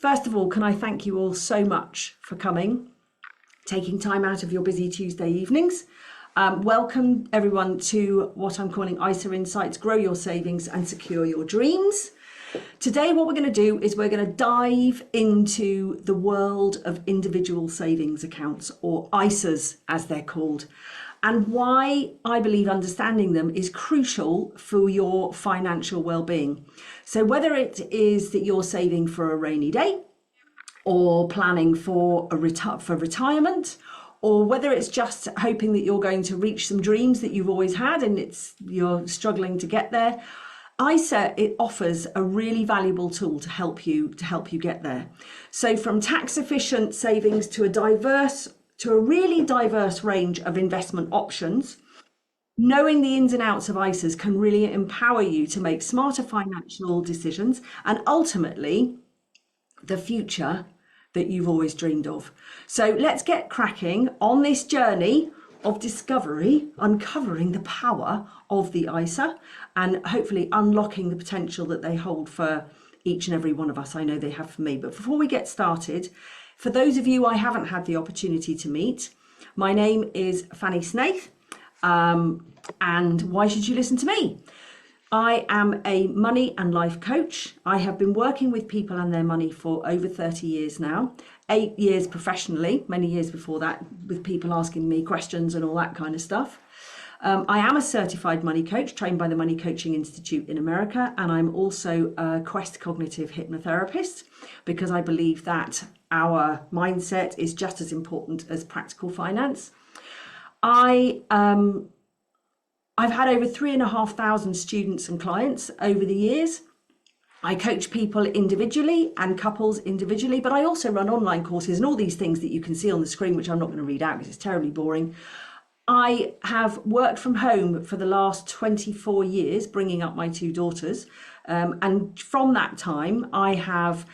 First of all, can I thank you all so much for coming, taking time out of your busy Tuesday evenings. Welcome everyone to what I'm calling ISA Insights, Grow Your Savings and Secure Your Dreams. Today, what we're going to do is we're going to dive into the world of individual savings accounts, or ISAs as they're called, and why I believe understanding them is crucial for your financial well-being. So whether it is that you're saving for a rainy day, or planning for retirement, or whether it's just hoping that you're going to reach some dreams that you've always had and you're struggling to get there, ISA, it offers a really valuable tool to help you get there. So from tax efficient savings to a really diverse range of investment options, knowing the ins and outs of ISAs can really empower you to make smarter financial decisions and ultimately the future that you've always dreamed of. So let's get cracking on this journey of discovery, uncovering the power of the ISA and hopefully unlocking the potential that they hold for each and every one of us. I know they have for me. But before we get started, for those of you I haven't had the opportunity to meet, my name is Fanny Snaith, and why should you listen to me? I am a money and life coach. I have been working with people and their money for over 30 years now, 8 years professionally, many years before that, with people asking me questions and all that kind of stuff. I am a certified money coach trained by the Money Coaching Institute in America, and I'm also a Quest cognitive hypnotherapist because I believe that our mindset is just as important as practical finance. I've had over 3,500 students and clients over the years. I coach people individually and couples individually, but I also run online courses and all these things that you can see on the screen, which I'm not going to read out because it's terribly boring. I have worked from home for the last 24 years, bringing up my two daughters. And from that time, I have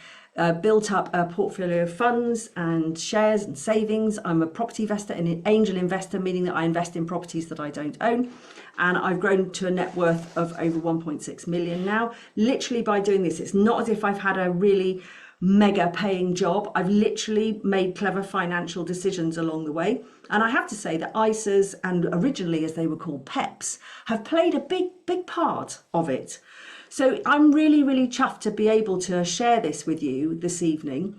built up a portfolio of funds and shares and savings. I'm a property investor and an angel investor, meaning that I invest in properties that I don't own. And I've grown to a net worth of over 1.6 million now, literally by doing this. It's not as if I've had a really mega paying job. I've literally made clever financial decisions along the way. And I have to say that ISAs, and originally as they were called PEPs, have played a big part of it. So I'm really, really chuffed to be able to share this with you this evening,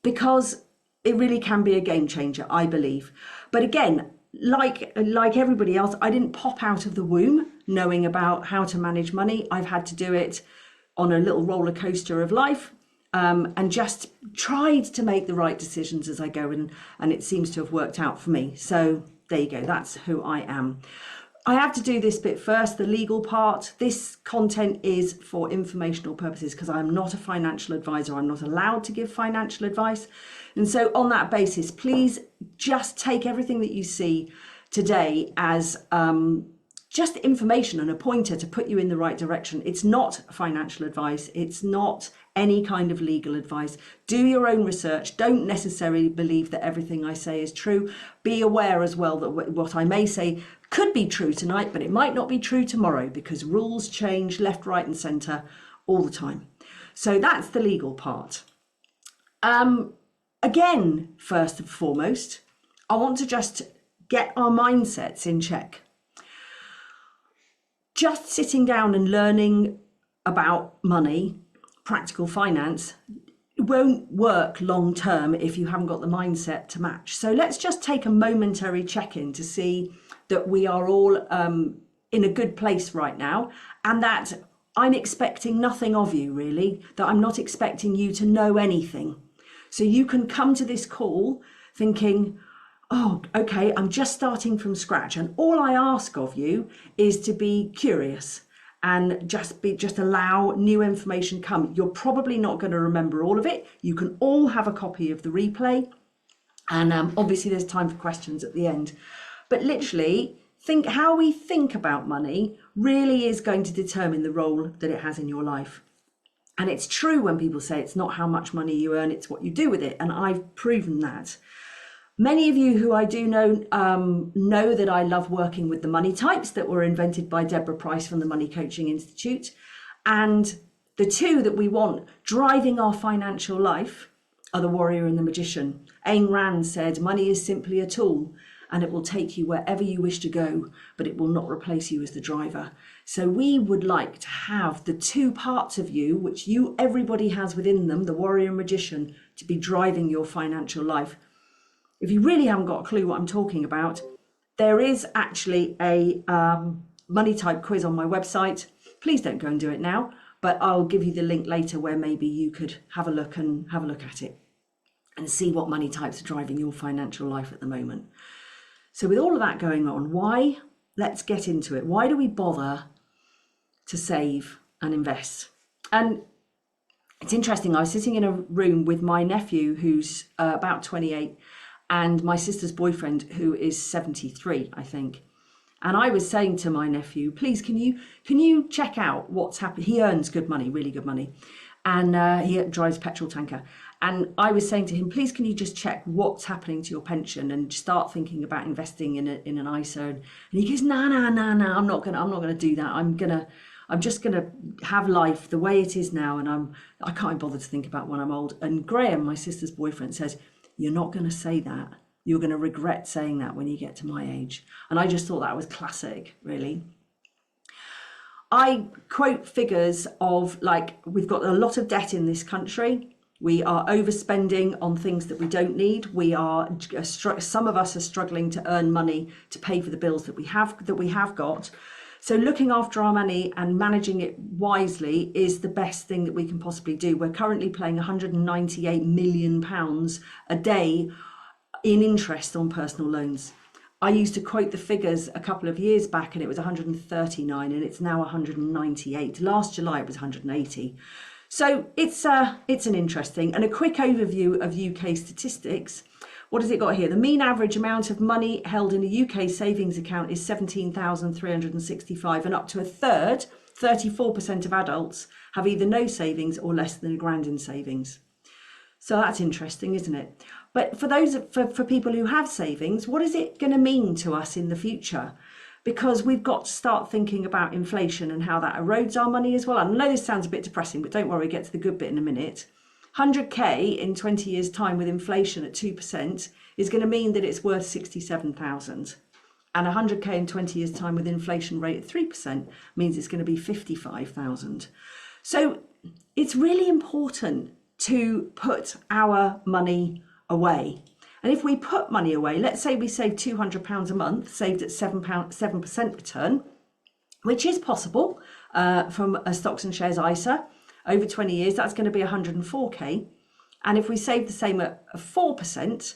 because it really can be a game changer, I believe. But again, like everybody else, I didn't pop out of the womb knowing about how to manage money. I've had to do it on a little roller coaster of life, and just tried to make the right decisions as I go, and it seems to have worked out for me. So there you go, that's who I am. I have to do this bit first, the legal part. This content is for informational purposes because I'm not a financial advisor. I'm not allowed to give financial advice. And so on that basis, please just take everything that you see today as just information and a pointer to put you in the right direction. It's not financial advice. It's not any kind of legal advice. Do your own research. Don't necessarily believe that everything I say is true. Be aware as well that what I may say could be true tonight, but it might not be true tomorrow because rules change left, right, and centre all the time. So that's the legal part. Again, first and foremost, I want to just get our mindsets in check. Just sitting down and learning about money, practical finance, won't work long term if you haven't got the mindset to match. So let's just take a momentary check-in to see that we are all in a good place right now, and that I'm expecting nothing of you really, that I'm not expecting you to know anything. So you can come to this call thinking, oh, okay, I'm just starting from scratch. And all I ask of you is to be curious and just allow new information come. You're probably not going to remember all of it. You can all have a copy of the replay. And obviously there's time for questions at the end. But literally, how we think about money really is going to determine the role that it has in your life. And it's true when people say it's not how much money you earn, it's what you do with it. And I've proven that. Many of you who I do know that I love working with the money types that were invented by Deborah Price from the Money Coaching Institute. And The two that we want driving our financial life are the warrior and the magician. Ayn Rand said, money is simply a tool and it will take you wherever you wish to go, but it will not replace you as the driver. So we would like to have the two parts of you, which everybody has within them, the warrior and magician, to be driving your financial life. If you really haven't got a clue what I'm talking about, there is actually a money type quiz on my website. Please don't go and do it now, but I'll give you the link later where maybe you could have a look at it and see what money types are driving your financial life at the moment. So with all of that going on, let's get into it. Why do we bother to save and invest? And it's interesting, I was sitting in a room with my nephew who's about 28 and my sister's boyfriend who is 73, I think. And I was saying to my nephew, please, can you check out what's happening? He earns good money, really good money. And he drives a petrol tanker. And I was saying to him, please, can you just check what's happening to your pension and start thinking about investing in an ISA? And he goes, no, I'm not gonna do that. I'm just gonna have life the way it is now. And I can't bother to think about when I'm old. And Graham, my sister's boyfriend, says, you're not gonna say that. You're going to regret saying that when you get to my age. And I just thought that was classic, really. I quote figures of we've got a lot of debt in this country. We are overspending on things that we don't need. Some of us are struggling to earn money to pay for the bills that we have got. So looking after our money and managing it wisely is the best thing that we can possibly do. We're currently paying £198 million a day in interest on personal loans. I used to quote the figures a couple of years back and it was 139 and it's now 198. Last July it was 180. So it's an interesting and a quick overview of UK statistics. What has it got here? The mean average amount of money held in a UK savings account is 17,365 and up to a third, 34% of adults have either no savings or less than £1,000 in savings. So that's interesting, isn't it? But for people who have savings, what is it going to mean to us in the future? Because we've got to start thinking about inflation and how that erodes our money as well. I know this sounds a bit depressing, but don't worry, we'll get to the good bit in a minute. 100k in 20 years' time with inflation at 2% is going to mean that it's worth 67,000. And 100k in 20 years' time with inflation rate at 3% means it's going to be 55,000. So it's really important to put our money away. And if we put money away, let's say we save £200 a month, saved at 7% return, which is possible from a stocks and shares ISA over 20 years, that's going to be 104k. And if we save the same at 4%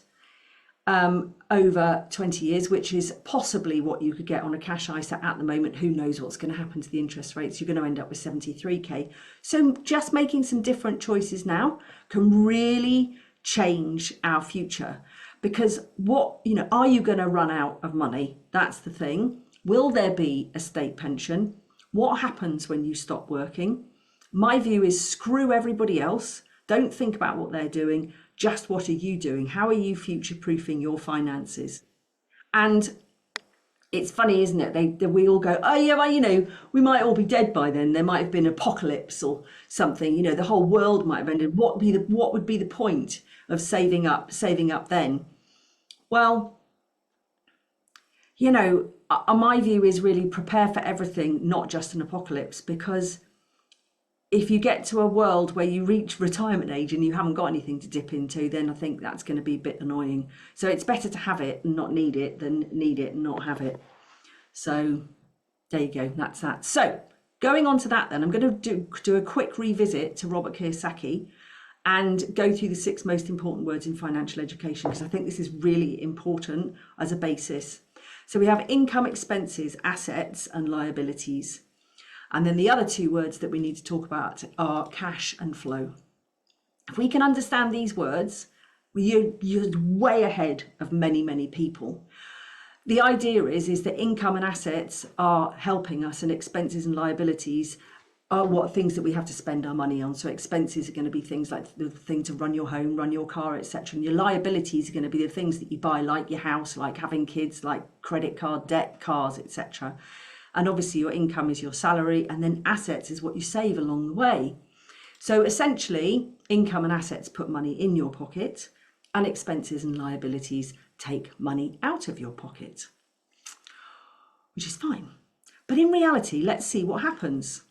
over 20 years, which is possibly what you could get on a cash ISA at the moment, who knows what's going to happen to the interest rates, you're going to end up with 73k. So just making some different choices now can really change our future. Because are you going to run out of money? That's the thing. Will there be a state pension? What happens when you stop working? My view is screw everybody else. Don't think about what they're doing. Just what are you doing? How are you future-proofing your finances? And it's funny, isn't it? We all go, oh yeah, well, we might all be dead by then. There might have been an apocalypse or something. The whole world might have ended. What would be the point of saving up then? Well, my view is really prepare for everything, not just an apocalypse, because if you get to a world where you reach retirement age and you haven't got anything to dip into, then I think that's going to be a bit annoying. So it's better to have it and not need it than need it and not have it. So there you go, that's that. So going on to that then, I'm going to do a quick revisit to Robert Kiyosaki and go through the 6 most important words in financial education, because I think this is really important as a basis. So we have income, expenses, assets and liabilities. And then the other 2 words that we need to talk about are cash and flow. If we can understand these words, you're way ahead of many, many people. The idea is that income and assets are helping us, and expenses and liabilities are what things that we have to spend our money on. So expenses are going to be things like the thing to run your home, run your car, etc. And your liabilities are going to be the things that you buy, like your house, like having kids, like credit card debt, cars, etc. And obviously your income is your salary, and then assets is what you save along the way. So essentially, income and assets put money in your pocket, and expenses and liabilities take money out of your pocket, which is fine. But in reality, let's see what happens.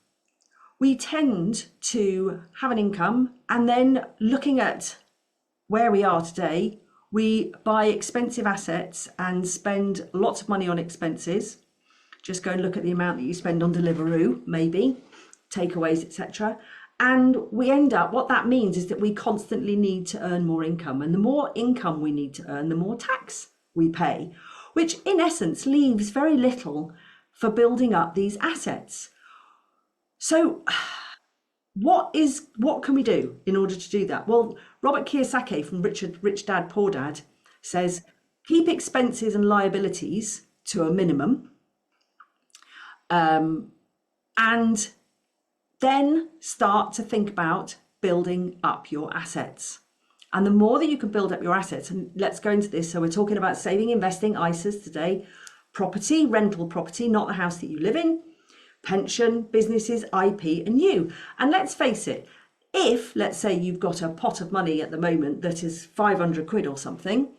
We tend to have an income, and then looking at where we are today, we buy expensive assets and spend lots of money on expenses. Just go and look at the amount that you spend on Deliveroo, maybe, takeaways, etc. And we end up, what that means is that we constantly need to earn more income. And the more income we need to earn, the more tax we pay, which in essence leaves very little for building up these assets. So what can we do in order to do that? Well, Robert Kiyosaki from Rich Dad, Poor Dad says, keep expenses and liabilities to a minimum, and then start to think about building up your assets. And the more that you can build up your assets, and let's go into this. So we're talking about saving, investing, ISAs today, property, rental property, not the house that you live in, pension, businesses, IP, and you. And let's face it, if, let's say, you've got a pot of money at the moment that is 500 quid or something,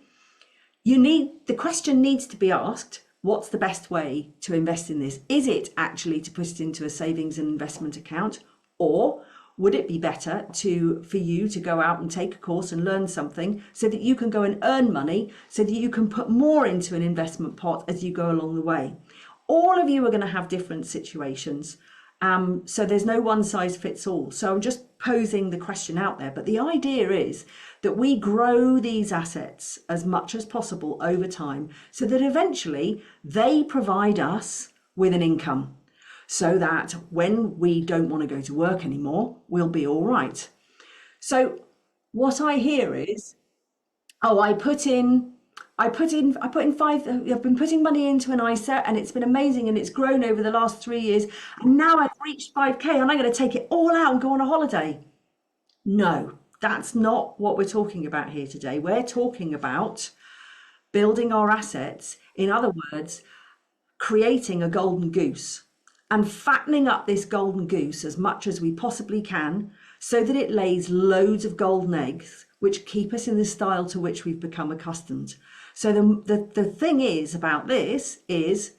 the question needs to be asked, what's the best way to invest in this? Is it actually to put it into a savings and investment account, or would it be better for you to go out and take a course and learn something so that you can go and earn money so that you can put more into an investment pot as you go along the way? All of you are going to have different situations. So there's no one size fits all. So I'm just posing the question out there. But the idea is that we grow these assets as much as possible over time so that eventually they provide us with an income, so that when we don't want to go to work anymore, we'll be all right. So what I hear is, I've been putting money into an ISA and it's been amazing and it's grown over the last 3 years. And now I've reached 5K and I'm going to take it all out and go on a holiday. No, that's not what we're talking about here today. We're talking about building our assets. In other words, creating a golden goose and fattening up this golden goose as much as we possibly can so that it lays loads of golden eggs, which keep us in the style to which we've become accustomed. So the thing is about this is,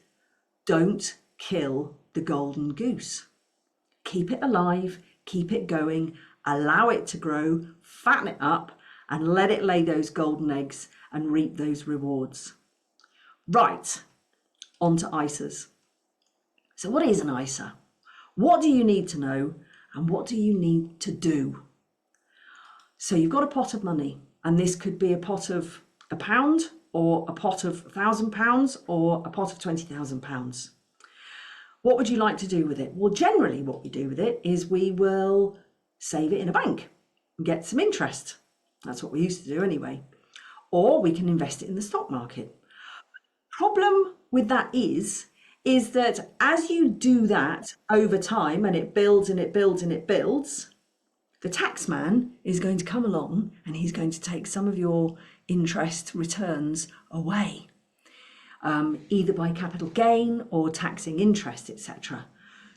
don't kill the golden goose. Keep it alive, keep it going, allow it to grow, fatten it up, and let it lay those golden eggs and reap those rewards. Right, on to ISAs. So what is an ISA? What do you need to know, and what do you need to do? So you've got a pot of money, and this could be a pot of £1, or a pot of £1,000, or a pot of £20,000. What would you like to do with it? Well, generally what we do with it is we will save it in a bank and get some interest. That's what we used to do anyway. Or we can invest it in the stock market. Problem with that is that as you do that over time and it builds and it builds and it builds, the tax man is going to come along and he's going to take some of your interest returns away, either by capital gain or taxing interest, etc.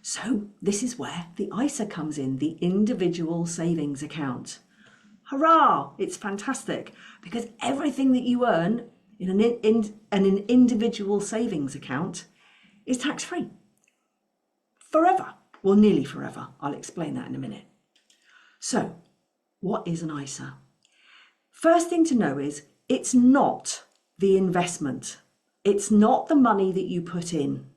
So this is where the ISA comes in, the individual savings account. Hurrah! It's fantastic because everything that you earn in an individual savings account is tax-free forever. Well, nearly forever. I'll explain that in a minute. So, what is an ISA? First thing to know is it's not the investment. It's not the money that you put in.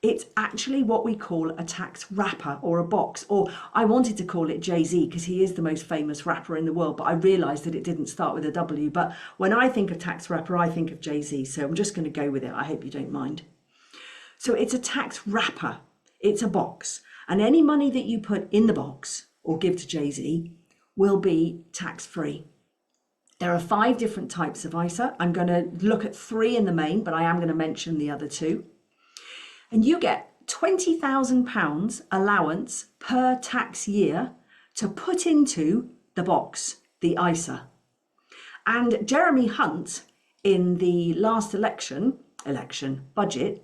It's actually what we call a tax wrapper or a box, or I wanted to call it Jay-Z because he is the most famous rapper in the world, but I realized that it didn't start with a W. But when I think of tax wrapper, I think of Jay-Z. So I'm just going to go with it. I hope you don't mind. So it's a tax wrapper. It's a box. And any money that you put in the box or give to Jay-Z will be tax-free. There are 5 different types of ISA. I'm going to look at 3 in the main, but I am going to mention the other 2. And you get £20,000 allowance per tax year to put into the box, the ISA. And Jeremy Hunt, in the last election budget,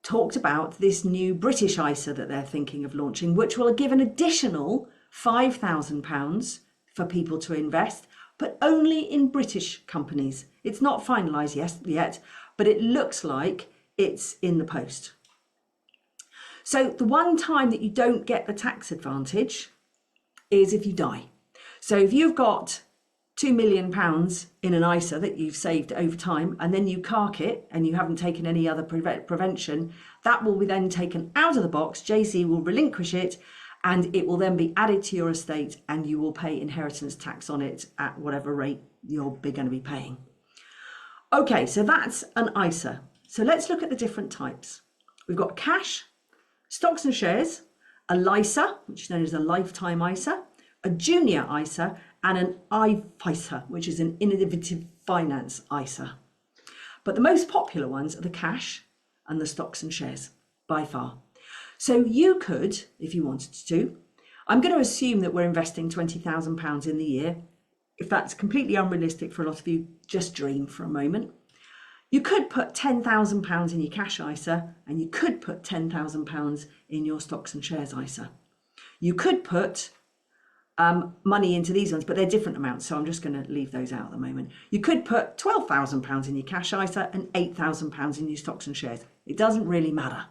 talked about this new British ISA that they're thinking of launching, which will give an additional £5,000 for people to invest, but only in British companies. It's not finalised yet, but it looks like it's in the post. So the one time that you don't get the tax advantage is if you die. So if you've got £2 million in an ISA that you've saved over time, and then you cark it and you haven't taken any other prevention, that will be then taken out of the box. JC will relinquish it, and it will then be added to your estate, and you will pay inheritance tax on it at whatever rate you're going to be paying. Okay, so that's an ISA. So let's look at the different types. We've got cash, stocks and shares, a LISA, which is known as a lifetime ISA, a junior ISA, and an IFISA, which is an innovative finance ISA. But the most popular ones are the cash and the stocks and shares by far. So you could, if you wanted to, I'm going to assume that we're investing £20,000 in the year. If that's completely unrealistic for a lot of you, just dream for a moment. You could put £10,000 in your cash ISA, and you could put £10,000 in your stocks and shares ISA. You could put money into these ones, but they're different amounts, so I'm just going to leave those out at the moment. You could put £12,000 in your cash ISA and £8,000 in your stocks and shares. It doesn't really matter.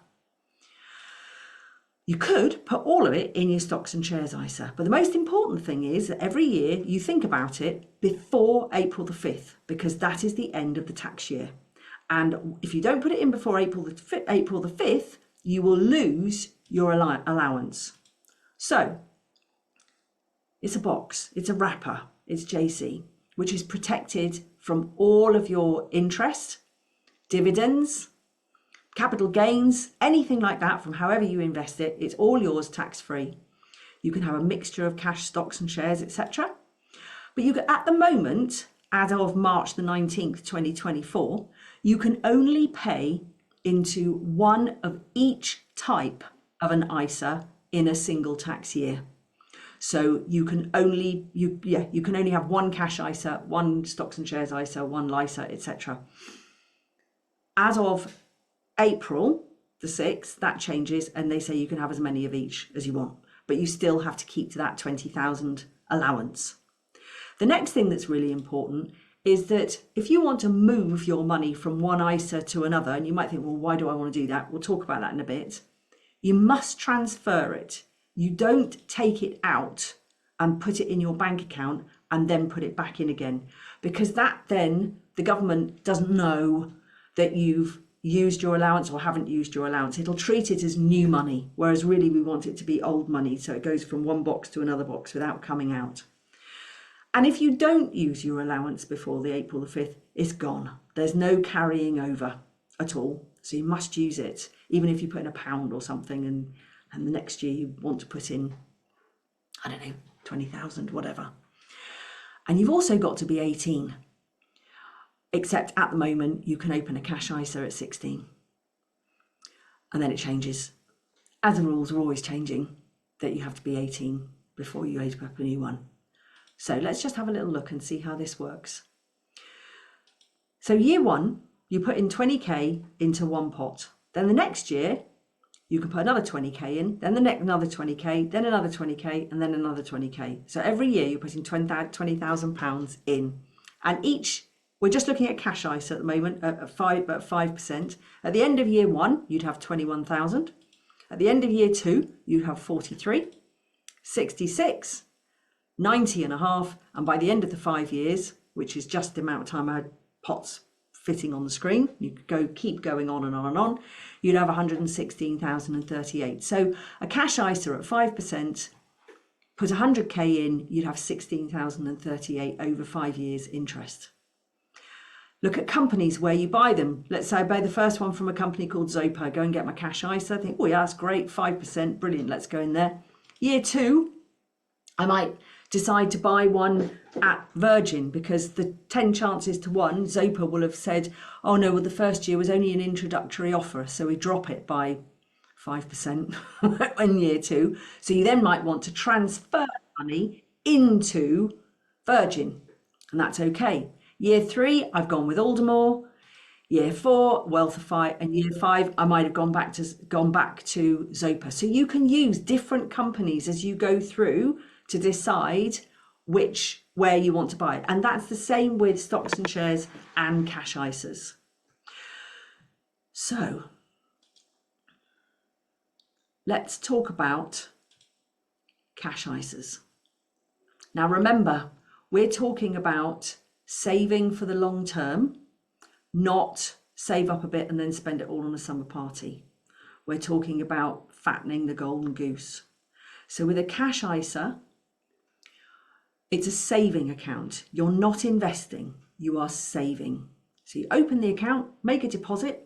You could put all of it in your stocks and shares ISA, but the most important thing is that every year you think about it before April the 5th, because that is the end of the tax year. And if you don't put it in before April the 5th, you will lose your allowance. So it's a box, it's a wrapper, it's JC, which is protected from all of your interest, dividends, capital gains, anything like that from however you invest it. It's all yours tax-free. You can have a mixture of cash, stocks and shares, etc. But you can, at the moment, as of March the 19th, 2024, you can only pay into one of each type of an ISA in a single tax year. So you can only have one cash ISA, one stocks and shares ISA, one LISA, etc. As of April the 6th, that changes, and they say you can have as many of each as you want, but you still have to keep to that 20,000 allowance. The next thing that's really important is that if you want to move your money from one ISA to another, and you might think, well, why do I want to do that? We'll talk about that in a bit. You must transfer it. You don't take it out and put it in your bank account and then put it back in again, because that then the government doesn't know that you've used your allowance or haven't used your allowance. It'll treat it as new money, whereas really we want it to be old money, so it goes from one box to another box without coming out. And if you don't use your allowance before the April the 5th, it's gone. There's no carrying over at all. So you must use it, even if you put in £1 or something, and the next year you want to put in, I don't know, 20,000, whatever. And you've also got to be 18. Except at the moment, you can open a cash ISA at 16. And then it changes. As the rules are always changing, that you have to be 18 before you open up a new one. So let's just have a little look and see how this works. So year one, you put in 20k into one pot. Then the next year, you can put another 20k in, then another 20k, then another 20k, and then another 20k. So every year you're putting £20,000 in. And we're just looking at cash ISA at the moment at 5%. At the end of year one, you'd have 21,000. At the end of year two, you'd have 43, 66, 90 and a half. And by the end of the 5 years, which is just the amount of time I had pots fitting on the screen, you could keep going on and on and on, you'd have 116,038. So a cash ISA at 5%, put 100k in, you'd have 16,038 over 5 years interest. Look at companies where you buy them. Let's say I buy the first one from a company called Zopa. Go and get my cash ISA. Think, oh yeah, that's great, 5%, brilliant, let's go in there. Year two, I might decide to buy one at Virgin, because the 10 chances to 1, Zopa will have said, oh no, well the first year was only an introductory offer, so we drop it by 5% in year two. So you then might want to transfer money into Virgin, and that's okay. Year three, I've gone with Aldermore. Year 4, Wealthify, and year 5, I might have gone back to Zopa. So you can use different companies as you go through to decide where you want to buy. And that's the same with stocks and shares and cash ISAs. So let's talk about cash ISAs. Now remember, we're talking about saving for the long term, not save up a bit and then spend it all on a summer party. We're talking about fattening the golden goose. So with a cash ISA, it's a saving account. You're not investing, you are saving. So you open the account, make a deposit,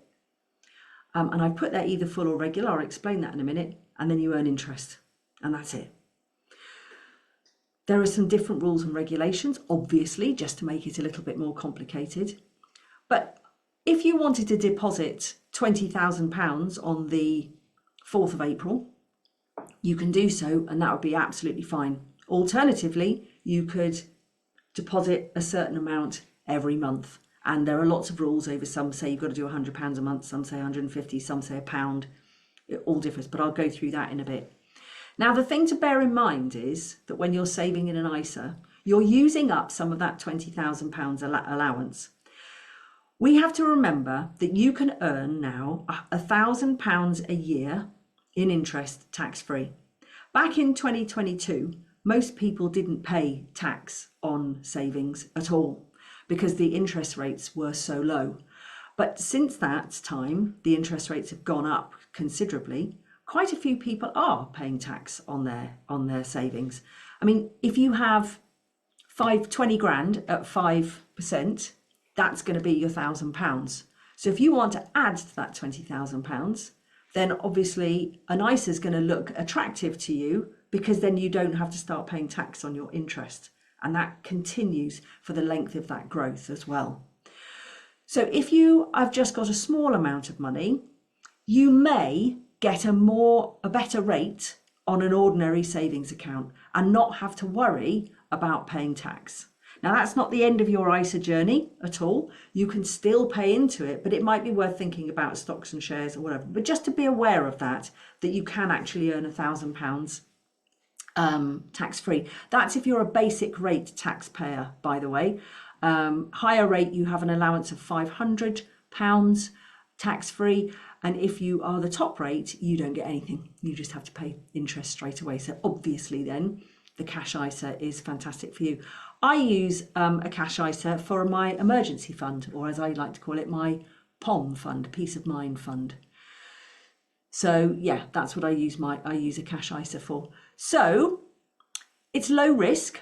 and I've put that either full or regular, I'll explain that in a minute, and then you earn interest, and that's it. There are some different rules and regulations, obviously, just to make it a little bit more complicated. But if you wanted to deposit £20,000 on the 4th of April, you can do so, and that would be absolutely fine. Alternatively, you could deposit a certain amount every month. And there are lots of rules over. Some say you've got to do £100 a month, some say 150, some say £1. It all differs, but I'll go through that in a bit. Now, the thing to bear in mind is that when you're saving in an ISA, you're using up some of that £20,000 allowance. We have to remember that you can earn now £1,000 a year in interest tax-free. Back in 2022, most people didn't pay tax on savings at all because the interest rates were so low. But since that time, the interest rates have gone up considerably. Quite a few people are paying tax on their savings. I mean, if you have 20 grand at 5%, that's going to be your £1,000. So if you want to add to that £20,000, then obviously an ISA is going to look attractive to you because then you don't have to start paying tax on your interest. And that continues for the length of that growth as well. So if you have just got a small amount of money, you may get a better rate on an ordinary savings account and not have to worry about paying tax. Now, that's not the end of your ISA journey at all. You can still pay into it, but it might be worth thinking about stocks and shares or whatever. But just to be aware of that you can actually earn £1,000 tax-free. That's if you're a basic rate taxpayer, by the way. Higher rate, you have an allowance of £500 tax-free. And if you are the top rate, you don't get anything. You just have to pay interest straight away. So obviously then, the cash ISA is fantastic for you. I use a cash ISA for my emergency fund, or as I like to call it, my POM fund, peace of mind fund. So yeah, that's what I use a cash ISA for. So it's low risk,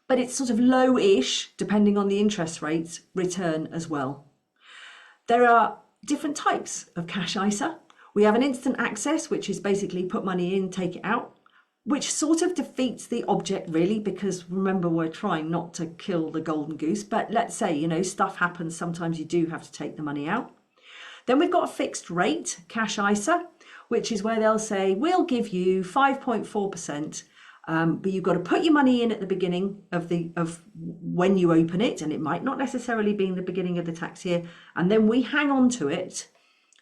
but it's sort of low-ish, depending on the interest rates, return as well. There are different types of cash ISA. We have an instant access, which is basically put money in, take it out, which sort of defeats the object really, because remember, we're trying not to kill the golden goose, but let's say, stuff happens, sometimes you do have to take the money out. Then we've got a fixed rate cash ISA, which is where they'll say, we'll give you 5.4%, but you've got to put your money in at the beginning of when you open it, and it might not necessarily be in the beginning of the tax year, and then we hang on to it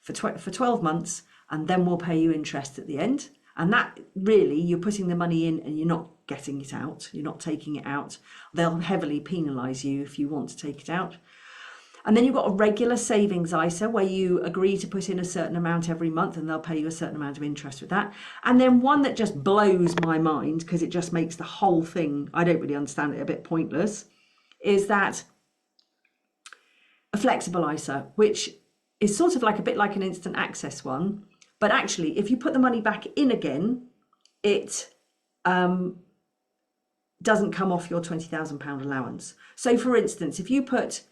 for 12 months, and then we'll pay you interest at the end. And that really, you're putting the money in and you're not getting it out, you're not taking it out. They'll heavily penalise you if you want to take it out. And then you've got a regular savings ISA where you agree to put in a certain amount every month and they'll pay you a certain amount of interest with that. And then one that just blows my mind because it just makes the whole thing, I don't really understand it, a bit pointless, is that a flexible ISA, which is sort of like a bit like an instant access one. But actually, if you put the money back in again, it doesn't come off your £20,000 allowance. So for instance, if you put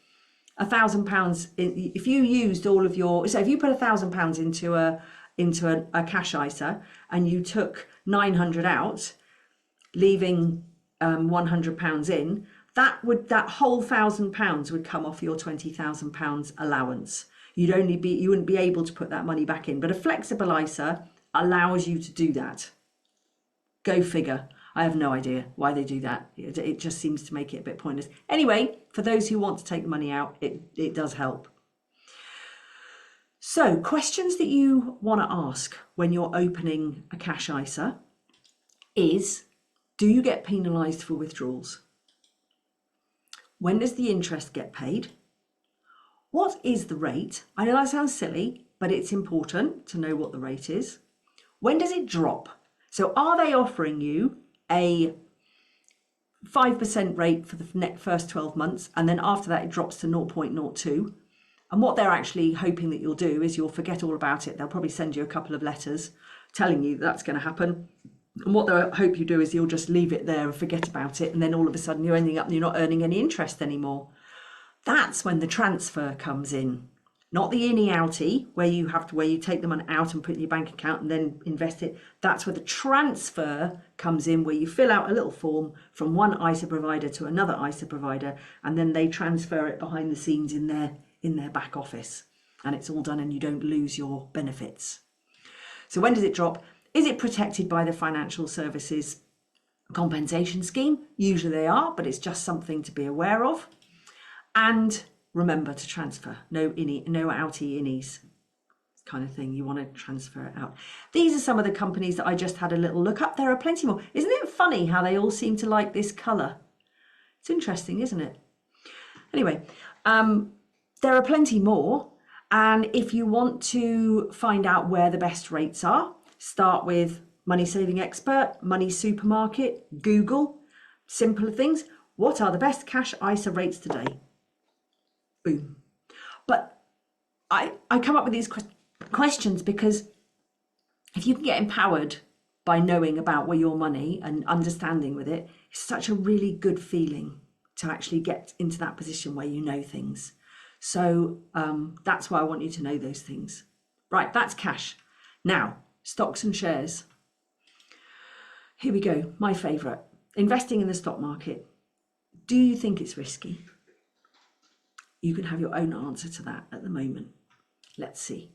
£1,000 in, if you used all of your, so if you put £1,000 into a cash ISA and you took 900 out, leaving £100 in, that whole £1,000 would come off your £20,000 allowance. You wouldn't be able to put that money back in. But a flexible ISA allows you to do that. Go figure. I have no idea why they do that. It just seems to make it a bit pointless. Anyway, for those who want to take the money out, it does help. So questions that you want to ask when you're opening a cash ISA is, do you get penalised for withdrawals? When does the interest get paid? What is the rate? I know that sounds silly, but it's important to know what the rate is. When does it drop? So are they offering you a 5% rate for the first 12 months, and then after that it drops to 0.02? And what they're actually hoping that you'll do is you'll forget all about it. They'll probably send you a couple of letters telling you that's going to happen. And what they hope you do is you'll just leave it there and forget about it, and then all of a sudden you're ending up and you're not earning any interest anymore. That's when the transfer comes in, not the innie outie where you take the money out and put it in your bank account and then invest it. That's where the transfer comes in, where you fill out a little form from one ISA provider to another ISA provider, and then they transfer it behind the scenes in their back office, and it's all done and you don't lose your benefits. So when does it drop? Is it protected by the financial services compensation scheme? Usually they are, but it's just something to be aware of. And remember to transfer. No outie innies kind of thing. You want to transfer it out. These are some of the companies that I just had a little look up. There are plenty more. Isn't it funny how they all seem to like this colour? It's interesting, isn't it? Anyway, there are plenty more. And if you want to find out where the best rates are, start with Money Saving Expert, Money Supermarket, Google, simpler things. What are the best cash ISA rates today? Boom. But I come up with these questions because if you can get empowered by knowing about where your money and understanding with it, it's such a really good feeling to actually get into that position where you know things. So that's why I want you to know those things. Right, that's cash. Now, stocks and shares. Here we go, my favourite. Investing in the stock market. Do you think it's risky? You can have your own answer to that at the moment. Let's see.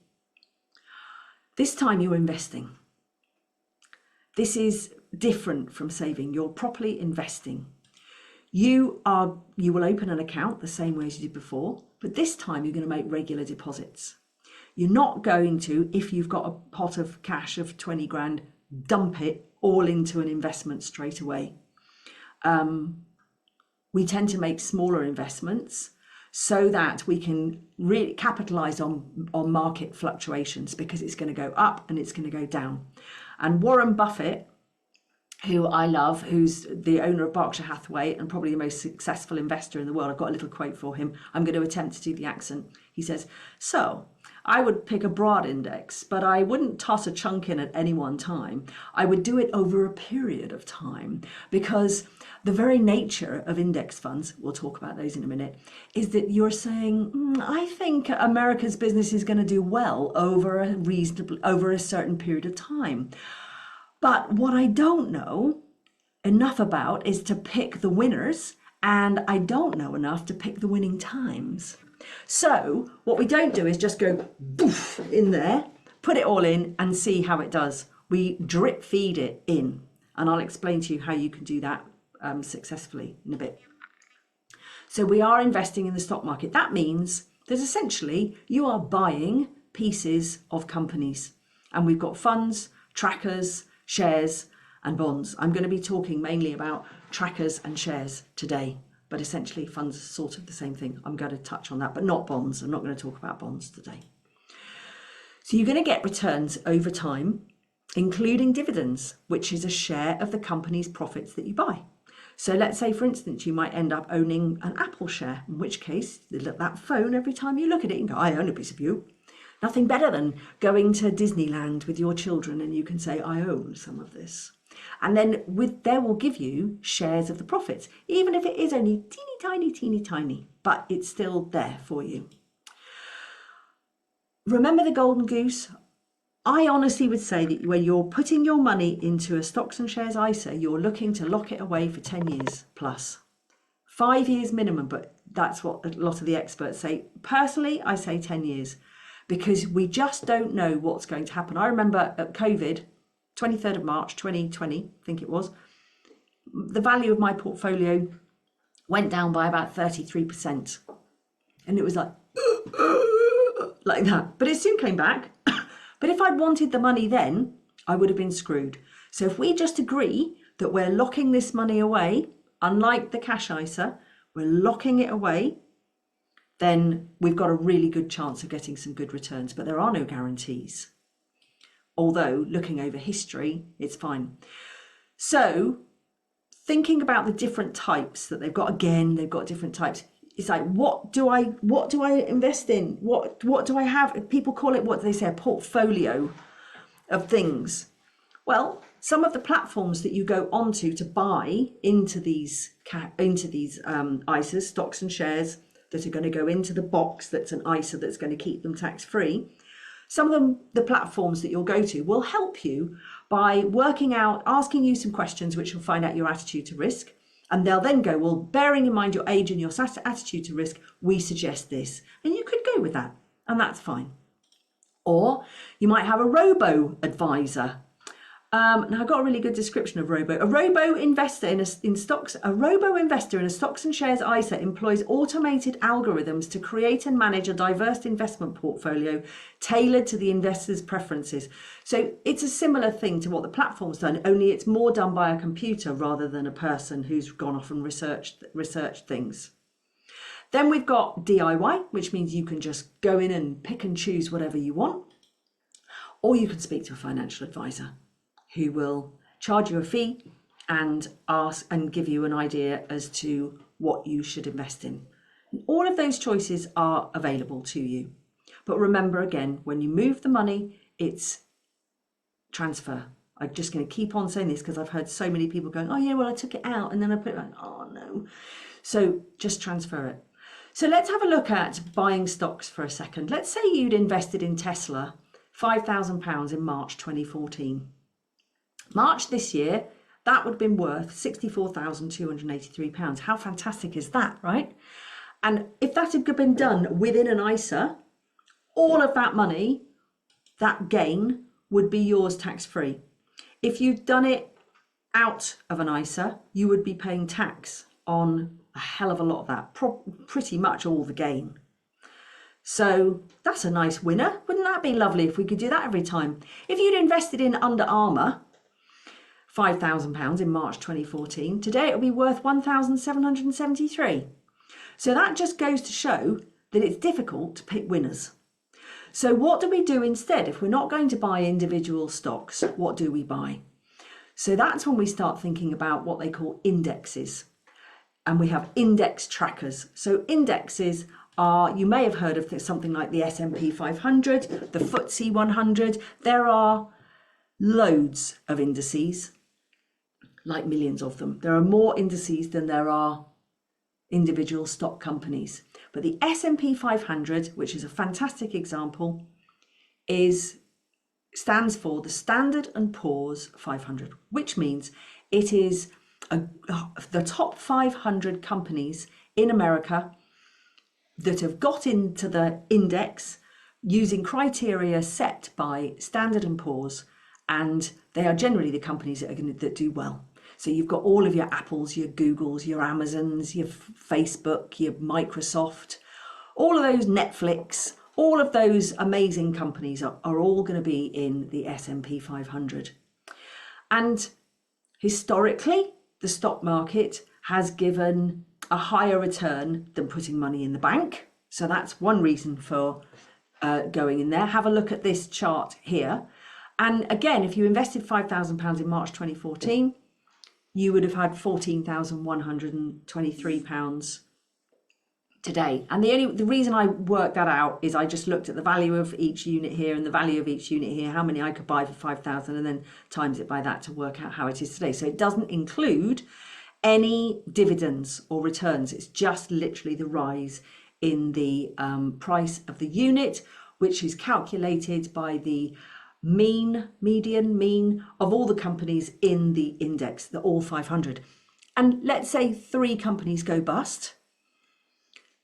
This time you're investing. This is different from saving. You're properly investing. You will open an account the same way as you did before, but this time you're going to make regular deposits. You're not going to, if you've got a pot of cash of 20 grand, dump it all into an investment straight away. We tend to make smaller investments so that we can really capitalize on market fluctuations, because it's going to go up and it's going to go down. And Warren Buffett, who I love, who's the owner of Berkshire Hathaway and probably the most successful investor in the world. I've got a little quote for him. I'm going to attempt to do the accent. He says, so I would pick a broad index, but I wouldn't toss a chunk in at any one time. I would do it over a period of time, because the very nature of index funds, we'll talk about those in a minute, is that you're saying, I think America's business is going to do well over a certain period of time. But what I don't know enough about is to pick the winners, and I don't know enough to pick the winning times. So what we don't do is just go boof in there, put it all in and see how it does. We drip feed it in, and I'll explain to you how you can do that successfully in a bit. So we are investing in the stock market. That means that essentially you are buying pieces of companies, and we've got funds, trackers, shares and bonds. I'm going to be talking mainly about trackers and shares today, but essentially funds are sort of the same thing. I'm going to touch on that, but not bonds. I'm not going to talk about bonds today. So you're going to get returns over time, including dividends, which is a share of the company's profits that you buy. So let's say, for instance, you might end up owning an Apple share, in which case that phone, every time you look at it, you can go, I own a piece of you. Nothing better than going to Disneyland with your children and you can say, I own some of this. And then they will give you shares of the profits, even if it is only teeny tiny, but it's still there for you. Remember the golden goose? I honestly would say that when you're putting your money into a stocks and shares ISA, you're looking to lock it away for 10 years plus. 5 years minimum, but that's what a lot of the experts say. Personally, I say 10 years. Because we just don't know what's going to happen. I remember at COVID, 23rd of March, 2020, I think it was, the value of my portfolio went down by about 33%. And it was like, like that. But it soon came back. But if I'd wanted the money then, I would have been screwed. So if we just agree that we're locking this money away, unlike the cash ISA, we're locking it away, then we've got a really good chance of getting some good returns. But there are no guarantees. Although looking over history, it's fine. So thinking about the different types that they've got, again, they've got different types. It's like, what do I invest in? What do I have? People call it, what do they say, a portfolio of things. Well, some of the platforms that you go onto to buy into these ISAs, stocks and shares that are going to go into the box that's an ISA that's going to keep them tax free. Some of them, the platforms that you'll go to, will help you by working out, asking you some questions which will find out your attitude to risk. And they'll then go, well, bearing in mind your age and your attitude to risk, we suggest this. And you could go with that, and that's fine. Or you might have a robo-advisor. Now, I got a really good description of robo. A robo-investor in stocks and shares ISA employs automated algorithms to create and manage a diverse investment portfolio tailored to the investor's preferences. So it's a similar thing to what the platform's done, only it's more done by a computer rather than a person who's gone off and researched things. Then we've got DIY, which means you can just go in and pick and choose whatever you want, or you can speak to a financial advisor who will charge you a fee and ask and give you an idea as to what you should invest in. And all of those choices are available to you. But remember, again, when you move the money, it's transfer. I'm just going to keep on saying this because I've heard so many people going, oh yeah, well, I took it out and then I put it back. Oh no. So just transfer it. So let's have a look at buying stocks for a second. Let's say you'd invested in Tesla, £5,000 in March 2014. March this year, that would have been worth £64,283. How fantastic is that, right? And if that had been done within an ISA, all of that money, that gain, would be yours tax-free. If you'd done it out of an ISA, you would be paying tax on a hell of a lot of that, pretty much all the gain. So that's a nice winner. Wouldn't that be lovely if we could do that every time? If you'd invested in Under Armour, £5,000 in March 2014. Today it will be worth £1,773. So that just goes to show that it's difficult to pick winners. So what do we do instead? If we're not going to buy individual stocks, what do we buy? So that's when we start thinking about what they call indexes. And we have index trackers. So indexes are, you may have heard of something like the S&P 500, the FTSE 100. There are loads of indices, like millions of them. There are more indices than there are individual stock companies. But the S&P 500, which is a fantastic example, stands for the Standard & Poor's 500, which means it is the top 500 companies in America that have got into the index using criteria set by Standard & Poor's, and they are generally the companies that do well. So you've got all of your Apples, your Googles, your Amazons, your Facebook, your Microsoft, all of those, Netflix, all of those amazing companies are all going to be in the S&P 500. And historically, the stock market has given a higher return than putting money in the bank. So that's one reason for going in there. Have a look at this chart here. And again, if you invested £5,000 in March 2014, you would have had £14,123 today. And the reason I worked that out is I just looked at the value of each unit here and the value of each unit here, how many I could buy for 5,000, and then times it by that to work out how it is today. So it doesn't include any dividends or returns. It's just literally the rise in the price of the unit, which is calculated by the median mean of all the companies in the index, the all 500. And let's say 3 companies go bust.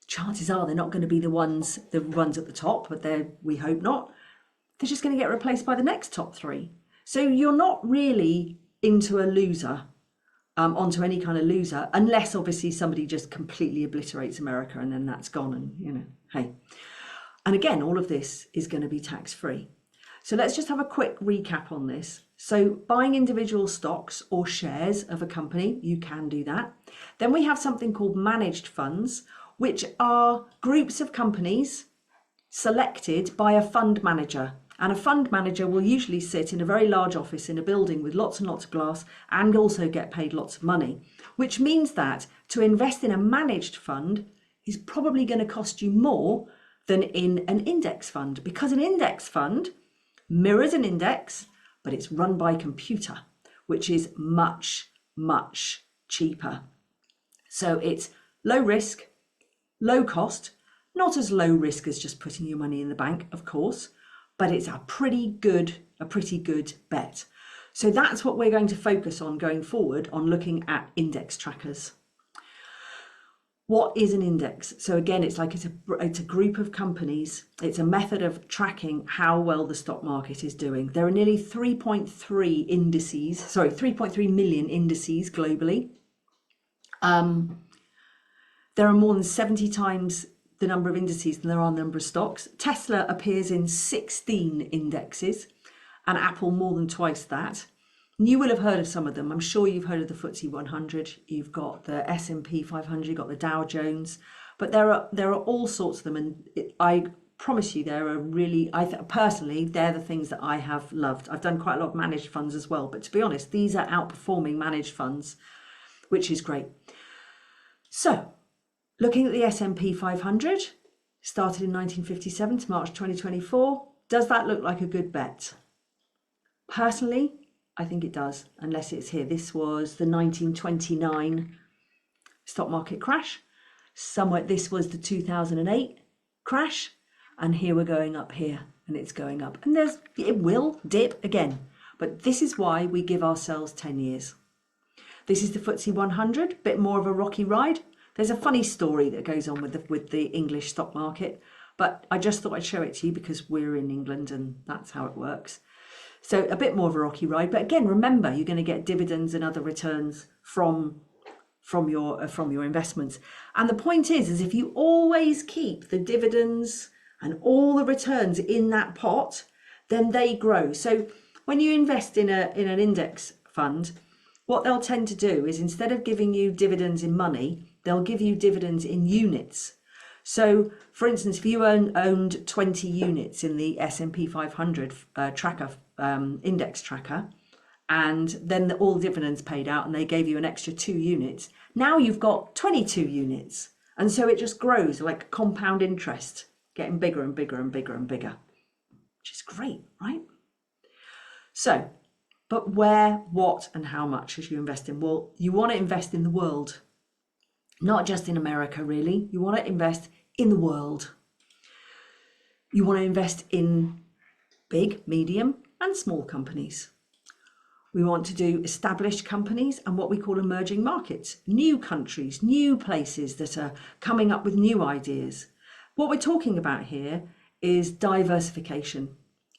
Chances are they're not going to be the ones at the top, but we hope not. They're just going to get replaced by the next top 3. So you're not really into a loser, onto any kind of loser, unless obviously somebody just completely obliterates America and then that's gone, and hey. And again, all of this is going to be tax-free. So let's just have a quick recap on this. So buying individual stocks or shares of a company, you can do that. Then we have something called managed funds, which are groups of companies selected by a fund manager. And a fund manager will usually sit in a very large office in a building with lots and lots of glass and also get paid lots of money, which means that to invest in a managed fund is probably going to cost you more than in an index fund, because an index fund mirrors an index, but it's run by computer, which is much, much cheaper. So it's low risk, low cost, not as low risk as just putting your money in the bank, of course, but it's a pretty good bet. So that's what we're going to focus on going forward, on looking at index trackers. What is an index? So again, it's a group of companies. It's a method of tracking how well the stock market is doing. There are nearly 3.3 million indices globally. There are more than 70 times the number of indices than there are number of stocks. Tesla appears in 16 indexes and Apple more than twice that. You will have heard of some of them. I'm sure you've heard of the FTSE 100. You've got the S&P 500. You've got the Dow Jones. But there are all sorts of them, and I promise you, there are really. Personally, they're the things that I have loved. I've done quite a lot of managed funds as well, but to be honest, these are outperforming managed funds, which is great. So, looking at the S&P 500, started in 1957 to March 2024. Does that look like a good bet? Personally, I think it does, unless it's here. This was the 1929 stock market crash. This was the 2008 crash. And here we're going up here, and it's going up. And it will dip again. But this is why we give ourselves 10 years. This is the FTSE 100, bit more of a rocky ride. There's a funny story that goes on with the English stock market, but I just thought I'd show it to you because we're in England and that's how it works. So a bit more of a rocky ride, but again, remember, you're going to get dividends and other returns from your investments. And the point is if you always keep the dividends and all the returns in that pot, then they grow. So when you invest in an index fund, what they'll tend to do is, instead of giving you dividends in money, they'll give you dividends in units. So, for instance, if you owned 20 units in the S&P 500 tracker, index tracker, and then all the dividends paid out and they gave you an extra 2 units, now you've got 22 units. And so it just grows like compound interest, getting bigger and bigger and bigger and bigger, which is great, right? So, but where, what, and how much as you invest in? Well, you want to invest in the world, not just in America, really. You want to invest in the world. You want to invest in big, medium, and small companies. We want to do established companies and what we call emerging markets, new countries, new places that are coming up with new ideas. What we're talking about here is diversification.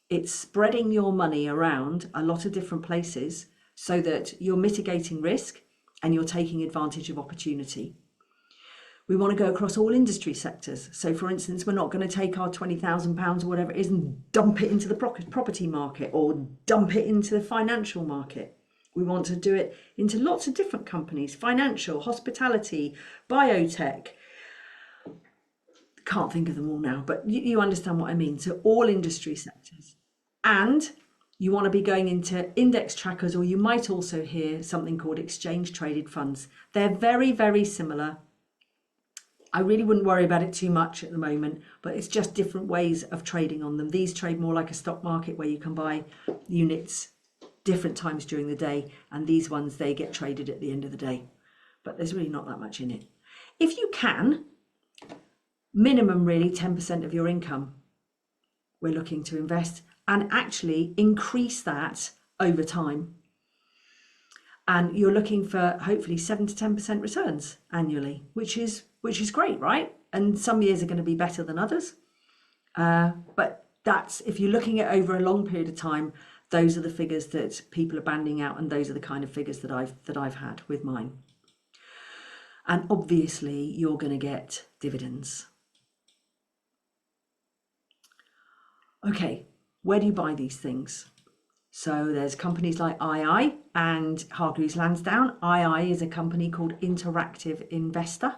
It's spreading your money around a lot of different places so that you're mitigating risk and you're taking advantage of opportunity. We want to go across all industry sectors. So for instance, we're not going to take our £20,000 or whatever it is and dump it into the property market or dump it into the financial market. We want to do it into lots of different companies: financial, hospitality, biotech. Can't think of them all now, but you understand what I mean. So all industry sectors. And you want to be going into index trackers, or you might also hear something called exchange traded funds. They're very, very similar. I really wouldn't worry about it too much at the moment, but it's just different ways of trading on them. These trade more like a stock market where you can buy units different times during the day, and these ones, they get traded at the end of the day. But there's really not that much in it. If you can, minimum really 10% of your income, we're looking to invest, and actually increase that over time. And you're looking for hopefully 7 to 10% returns annually, which is great, right? And some years are going to be better than others. But that's, if you're looking at over a long period of time, those are the figures that people are banding out, and those are the kind of figures that I've had with mine. And obviously you're going to get dividends. Okay, where do you buy these things? So there's companies like II and Hargreaves Lansdown. II is a company called Interactive Investor.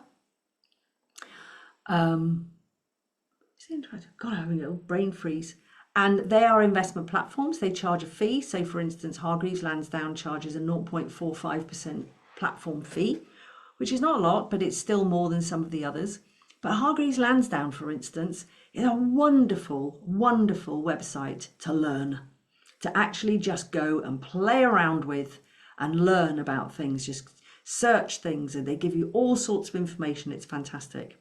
God, I'm having a little brain freeze. And they are investment platforms. They charge a fee. So for instance, Hargreaves Lansdown charges a 0.45% platform fee, which is not a lot, but it's still more than some of the others. But Hargreaves Lansdown, for instance, is a wonderful, wonderful website to learn, to actually just go and play around with and learn about things, just search things, and they give you all sorts of information. It's fantastic.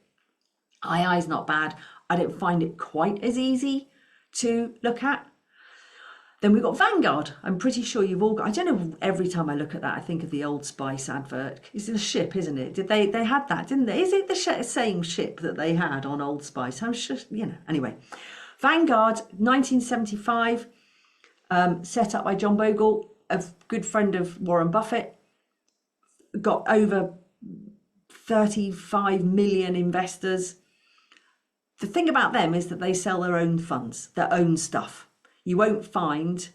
II is not bad. I don't find it quite as easy to look at. Then we've got Vanguard. I'm pretty sure you've all got, I don't know, every time I look at that, I think of the Old Spice advert. It's the ship, isn't it? They had that, didn't they? Is it the same ship that they had on Old Spice? I'm sure, anyway. Vanguard, 1975, set up by John Bogle, a good friend of Warren Buffett, got over 35 million investors. The thing about them is that they sell their own funds, their own stuff. You won't find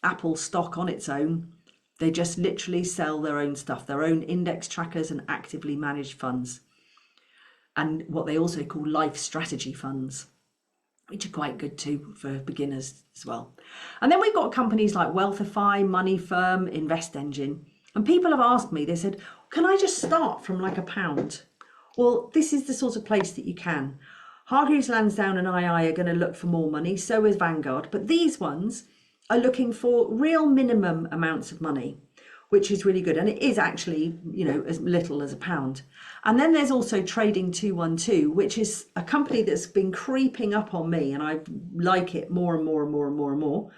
Apple stock on its own. They just literally sell their own stuff, their own index trackers and actively managed funds. And what they also call life strategy funds, which are quite good too for beginners as well. And then we've got companies like Wealthify, Money Firm, Invest Engine. And people have asked me, they said, can I just start from like £1? Well, this is the sort of place that you can. Hargreaves Lansdown and II are going to look for more money, so is Vanguard, but these ones are looking for real minimum amounts of money, which is really good. And it is actually, as little as £1. And then there's also Trading 212, which is a company that's been creeping up on me, and I like it more and more and more and more and more,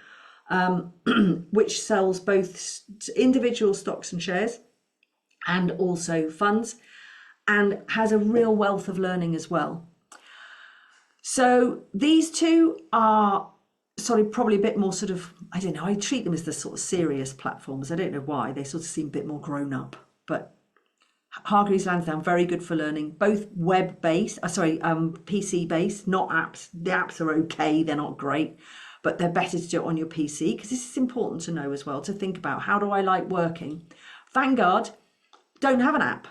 which sells both individual stocks and shares and also funds, and has a real wealth of learning as well. So these two are probably a bit more I don't know, I treat them as the sort of serious platforms. I don't know why, they sort of seem a bit more grown up, but Hargreaves Lansdown, very good for learning, both web-based, PC-based, not apps. The apps are okay, they're not great, but they're better to do it on your PC, because this is important to know as well, to think about, how do I like working? Vanguard don't have an app.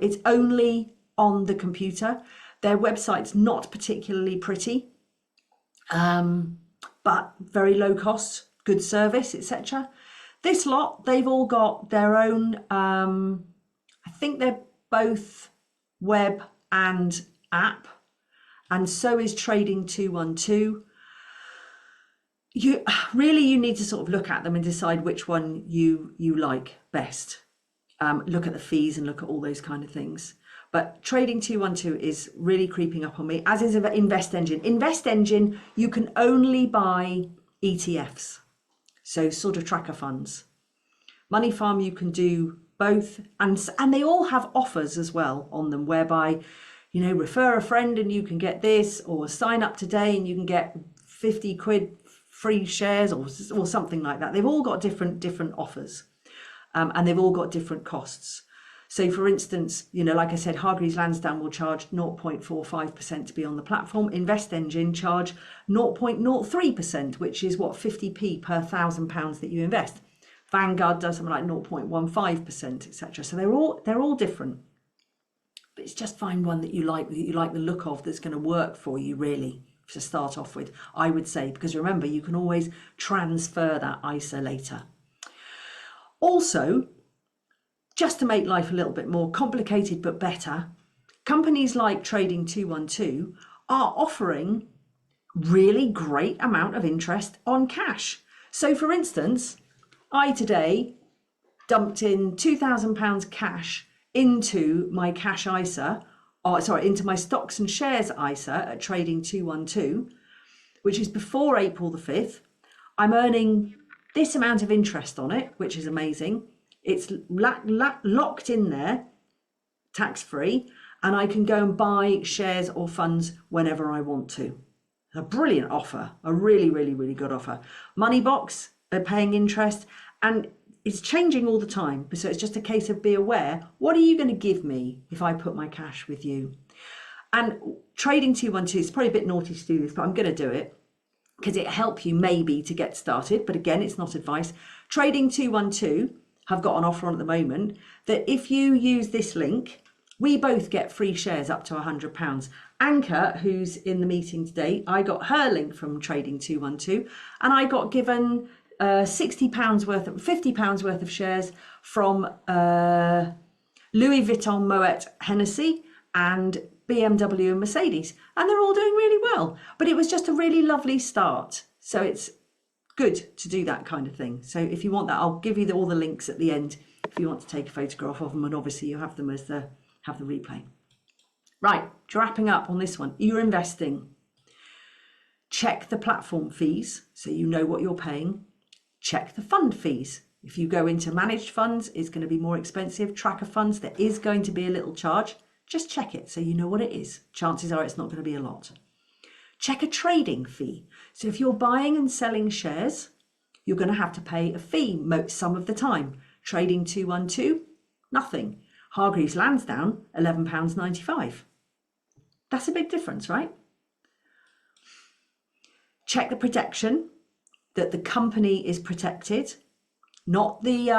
It's only on the computer. Their website's not particularly pretty, but very low cost, good service, etc. This lot, they've all got their own, I think they're both web and app, and so is Trading 212. You need to sort of look at them and decide which one you like best. Look at the fees and look at all those kind of things. But Trading 212 is really creeping up on me, as is Invest Engine. Invest Engine, you can only buy ETFs, so sort of tracker funds. Money Farm, you can do both, and they all have offers as well on them, whereby, refer a friend and you can get this, or sign up today and you can get 50 quid free shares, or something like that. They've all got different offers, and they've all got different costs. So for instance, like I said, Hargreaves Lansdown will charge 0.45% to be on the platform. Invest Engine charge 0.03%, which is 50p per £1,000 that you invest. Vanguard does something like 0.15%, etc. So they're all different. But it's just find one that you like the look of, that's going to work for you really to start off with, I would say, because remember, you can always transfer that ISA later. Also, just to make life a little bit more complicated but better, companies like Trading 212 are offering really great amount of interest on cash. So for instance, I today dumped in £2,000 cash into my cash ISA, into my stocks and shares ISA at Trading 212, which is before April the 5th. I'm earning this amount of interest on it, which is amazing. It's locked in there, tax-free, and I can go and buy shares or funds whenever I want to. A brilliant offer, a really, really, really good offer. Moneybox are paying interest, and it's changing all the time. So it's just a case of be aware, what are you going to give me if I put my cash with you? And Trading 212, it's probably a bit naughty to do this, but I'm going to do it. because it help you maybe to get started. But again, it's not advice. Trading 212 have got an offer on at the moment that if you use this link, we both get free shares up to £100. Anka, who's in the meeting today, I got her link from Trading 212, and I got given £60 worth of £50 worth of shares from Louis Vuitton, Moet, Hennessy, and BMW and Mercedes, and they're all doing really well. But it was just a really lovely start, so it's good to do that kind of thing. So if you want that, I'll give you all the links at the end if you want to take a photograph of them, and obviously you have them as the replay. Right, wrapping up on this one. You're investing. Check the platform fees so you know what you're paying. Check the fund fees. If you go into managed funds, it's going to be more expensive. Tracker funds, there is going to be a little charge. Just check it so you know what it is. Chances are it's not going to be a lot. Check a trading fee. So if you're buying and selling shares, you're going to have to pay a fee some of the time. Trading 212, nothing. Hargreaves Lansdown, £11.95. That's a big difference, right? Check the protection, that the company is protected, not the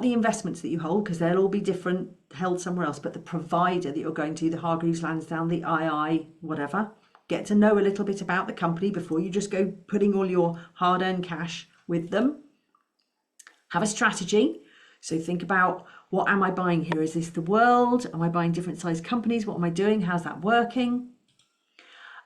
investments that you hold, because they'll all be different, held somewhere else, but the provider that you're going to, the Hargreaves Lansdown, the II, whatever. Get to know a little bit about the company before you just go putting all your hard-earned cash with them. Have a strategy. So think about, what am I buying here? Is this the world? Am I buying different size companies? What am I doing? How's that working?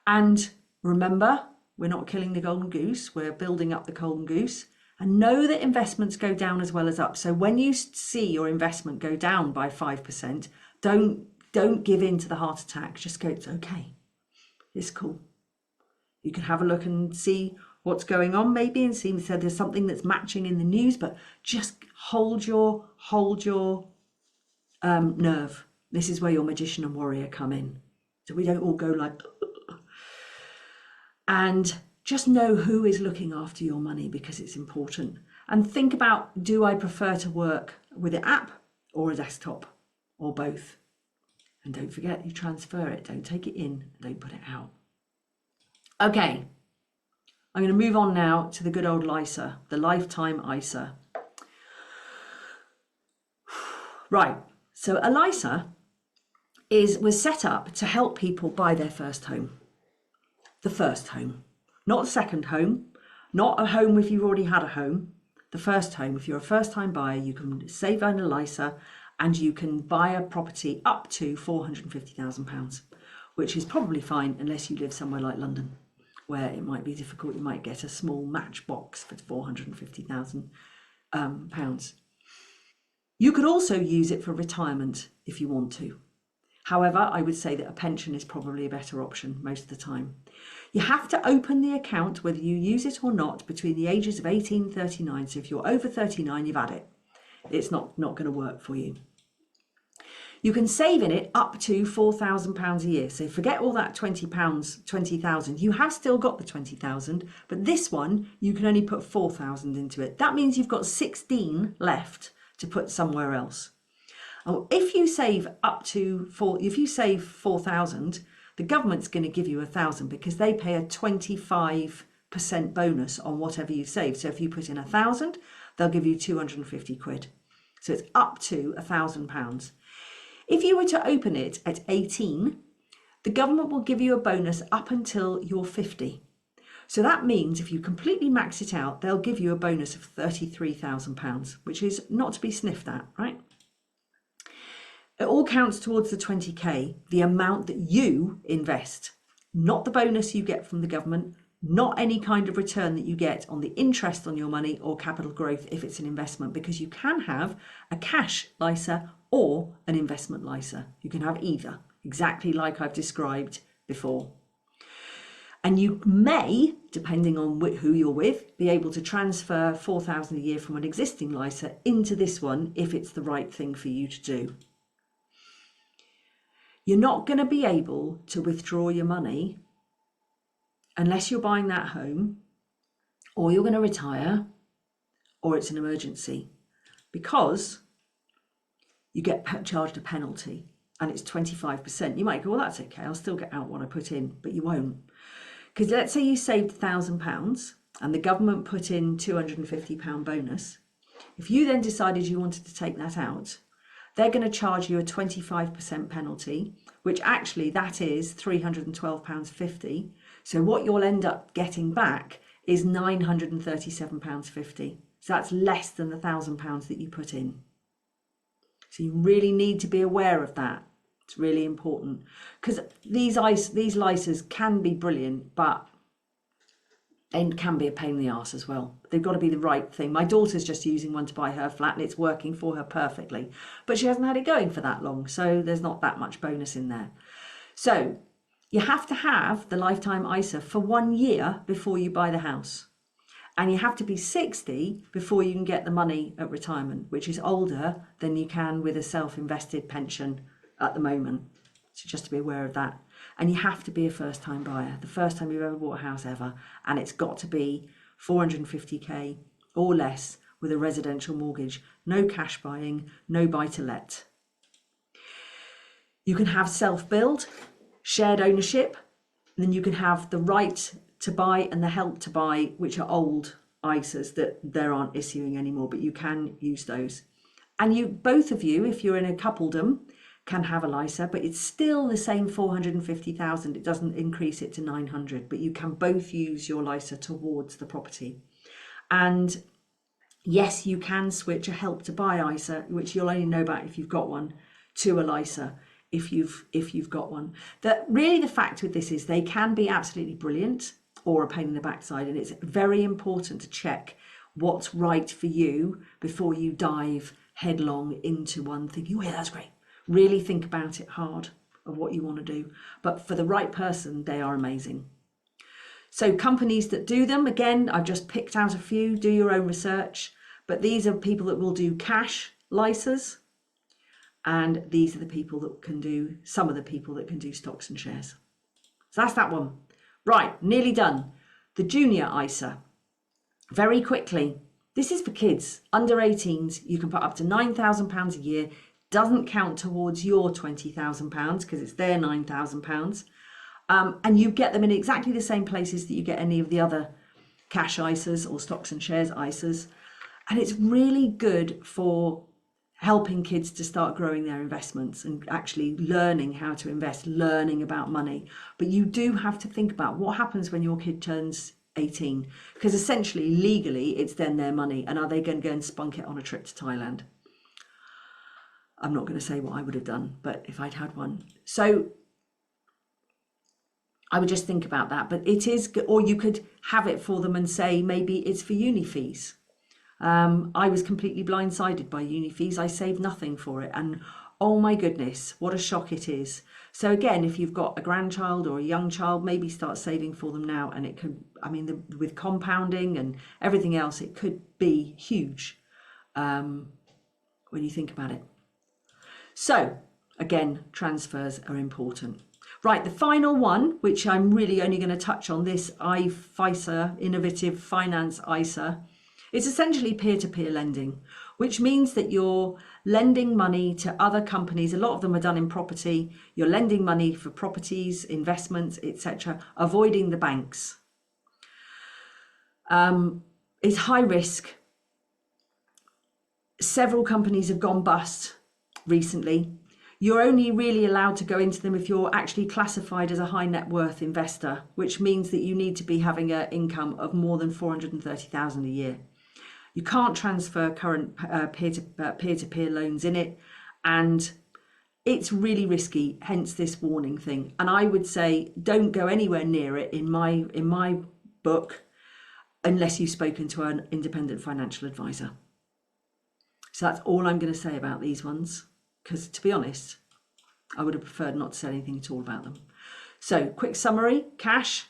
And remember, we're not killing the golden goose. We're building up the golden goose. And know that investments go down as well as up. So when you see your investment go down by 5%, don't give in to the heart attack. Just go, it's okay. It's cool. You can have a look and see what's going on maybe, and see if there's something that's matching in the news, but just hold your nerve. This is where your magician and warrior come in. So we don't all go like, and just know who is looking after your money, because it's important. And think about, do I prefer to work with an app or a desktop, or both? And don't forget, you transfer it. Don't take it in, don't put it out. Okay, I'm going to move on now to the good old LISA, the lifetime ISA. Right, so a LISA was set up to help people buy their first home. The first home, not the second home, not a home if you've already had a home. The first home, if you're a first-time buyer, you can save on a LISA and you can buy a property up to £450,000, which is probably fine unless you live somewhere like London, where it might be difficult. You might get a small matchbox for £450,000. You could also use it for retirement if you want to. However, I would say that a pension is probably a better option most of the time. You have to open the account, whether you use it or not, between the ages of 18 and 39. So if you're over 39, you've had it. It's not going to work for you. You can save in it up to £4,000 a year. So forget all that £20, 20,000. You have still got the 20,000, but this one, you can only put 4,000 into it. That means you've got 16 left to put somewhere else. If you save if you save 4,000, the government's going to give you 1,000, because they pay a 25% bonus on whatever you save. So if you put in 1,000, they'll give you 250 quid. So it's up to £1,000. If you were to open it at 18, the government will give you a bonus up until you're 50. So that means if you completely max it out, they'll give you a bonus of £33,000, which is not to be sniffed at, right? It all counts towards the 20k, the amount that you invest, not the bonus you get from the government, not any kind of return that you get on the interest on your money or capital growth if it's an investment, because you can have a cash LISA or an investment LISA. You can have either, exactly like I've described before. And you may, depending on who you're with, be able to transfer 4,000 a year from an existing LISA into this one if it's the right thing for you to do. You're not going to be able to withdraw your money unless you're buying that home, or you're going to retire, or it's an emergency, because you get charged a penalty and it's 25%. You might go, well, that's okay, I'll still get out what I put in, but you won't. Because let's say you saved £1,000 and the government put in £250 bonus. If you then decided you wanted to take that out, they're going to charge you a 25% penalty, which actually that is £312.50. So what you'll end up getting back is £937.50. So that's less than the £1,000 that you put in. So you really need to be aware of that. It's really important, because these LISAs can be brilliant, but they can be a pain in the arse as well. They've got to be the right thing. My daughter's just using one to buy her flat and it's working for her perfectly, but she hasn't had it going for that long, so there's not that much bonus in there. So you have to have the lifetime ISA for 1 year before you buy the house. And you have to be 60 before you can get the money at retirement, which is older than you can with a self-invested pension at the moment. So just to be aware of that. And you have to be a first-time buyer, the first time you've ever bought a house ever. And it's got to be 450k or less with a residential mortgage. No cash buying, no buy-to-let. You can have self-build, shared ownership, and then you can have the right to buy and the help to buy, which are old ISAs that there aren't issuing anymore, but you can use those. And you, both of you, if you're in a coupledom, can have a LISA, but it's still the same 450,000. It doesn't increase it to 900, but you can both use your LISA towards the property. And yes, you can switch a help to buy ISA, which you'll only know about if you've got one, to a LISA if you've got one. That really the fact with this is they can be absolutely brilliant or a pain in the backside, and it's very important to check what's right for you before you dive headlong into one thinking, oh yeah, that's great. Really think about it hard of what you want to do. But for the right person, they are amazing. So companies that do them, again, I've just picked out a few, do your own research, but these are people that will do cash LISAs, and these are the people that can do, some of the people that can do stocks and shares. So that's that one. Right, nearly done. The junior ISA. Very quickly, this is for kids, under 18s. You can put up to £9,000 a year. Doesn't count towards your £20,000 because it's their £9,000. And you get them in exactly the same places that you get any of the other cash ISAs or stocks and shares ISAs. And it's really good for helping kids to start growing their investments and actually learning how to invest, learning about money. But you do have to think about what happens when your kid turns 18, because essentially, legally, it's then their money. And are they going to go and spunk it on a trip to Thailand? I'm not going to say what I would have done, but if I'd had one. So I would just think about that. But it is, or you could have it for them and say, maybe it's for uni fees. I was completely blindsided by uni fees. I saved nothing for it. And oh my goodness, what a shock it is. So again, if you've got a grandchild or a young child, maybe start saving for them now. And it could, I mean, with compounding and everything else, it could be huge when you think about it. So again, transfers are important. Right, the final one, which I'm really only going to touch on, this IFISA, Innovative Finance ISA, it's essentially peer-to-peer lending, which means that you're lending money to other companies. A lot of them are done in property. You're lending money for properties, investments, etc., avoiding the banks. It's high risk. Several companies have gone bust recently. You're only really allowed to go into them if you're actually classified as a high net worth investor, which means that you need to be having an income of more than 430,000 a year. You can't transfer current peer-to-peer loans in it, and it's really risky, hence this warning thing. And I would say don't go anywhere near it in my book unless you've spoken to an independent financial advisor. So that's all I'm going to say about these ones, because to be honest, I would have preferred not to say anything at all about them. So quick summary: cash,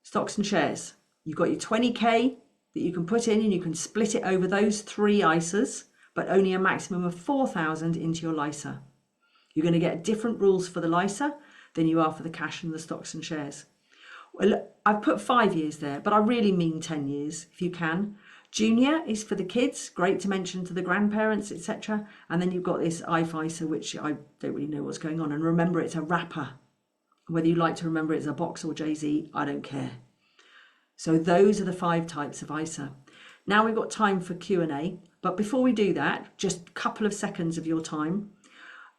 stocks and shares. You've got your 20k that you can put in, and you can split it over those 3 ISAs, but only a maximum of 4,000 into your LISA. You're going to get different rules for the LISA than you are for the cash and the stocks and shares. Well, I've put 5 years there, but I really mean 10 years if you can. Junior is for the kids, great to mention to the grandparents, etc. And then you've got this IFISA, which I don't really know what's going on. And remember, it's a wrapper. Whether you like to remember it as a box or Jay-Z, I don't care. So those are the 5 types of ISA. Now we've got time for Q&A, but before we do that, just a couple of seconds of your time.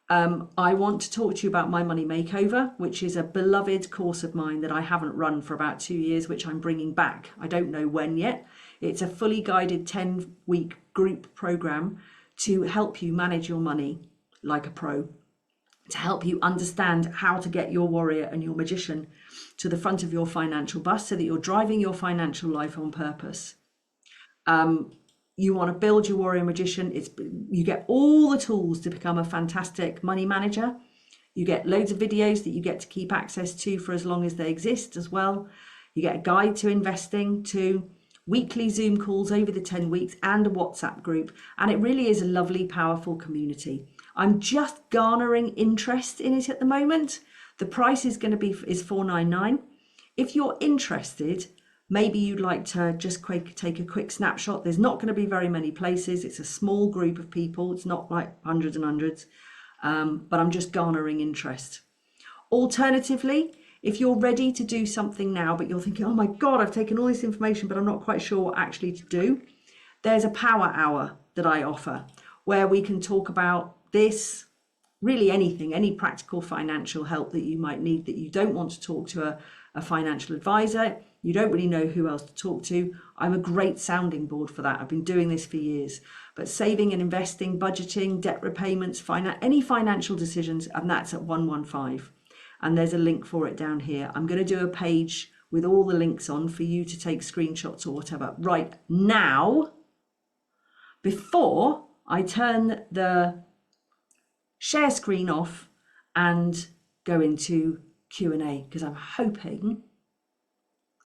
I want to talk to you about My Money Makeover, which is a beloved course of mine that I haven't run for about 2 years, which I'm bringing back. I don't know when yet. It's a fully guided 10-week group program to help you manage your money like a pro, to help you understand how to get your warrior and your magician to the front of your financial bus so that you're driving your financial life on purpose. You want to build your warrior magician. You get all the tools to become a fantastic money manager. You get loads of videos that you get to keep access to for as long as they exist as well. You get a guide to investing, to weekly Zoom calls over the 10 weeks and a WhatsApp group. And it really is a lovely, powerful community. I'm just garnering interest in it at the moment. The price is $4.99. If you're interested, maybe you'd like to just take a quick snapshot. There's not going to be very many places. It's a small group of people. It's not like hundreds and hundreds, but I'm just garnering interest. Alternatively, if you're ready to do something now, but you're thinking, oh my God, I've taken all this information, but I'm not quite sure what actually to do, there's a power hour that I offer where we can talk about this, really anything, any practical financial help that you might need, that you don't want to talk to a financial advisor, you don't really know who else to talk to. I'm a great sounding board for that. I've been doing this for years. But saving and investing, budgeting, debt repayments, any financial decisions, and that's at 115. And there's a link for it down here. I'm going to do a page with all the links on for you to take screenshots or whatever right now, before I turn the share screen off and go into Q&A, because I'm hoping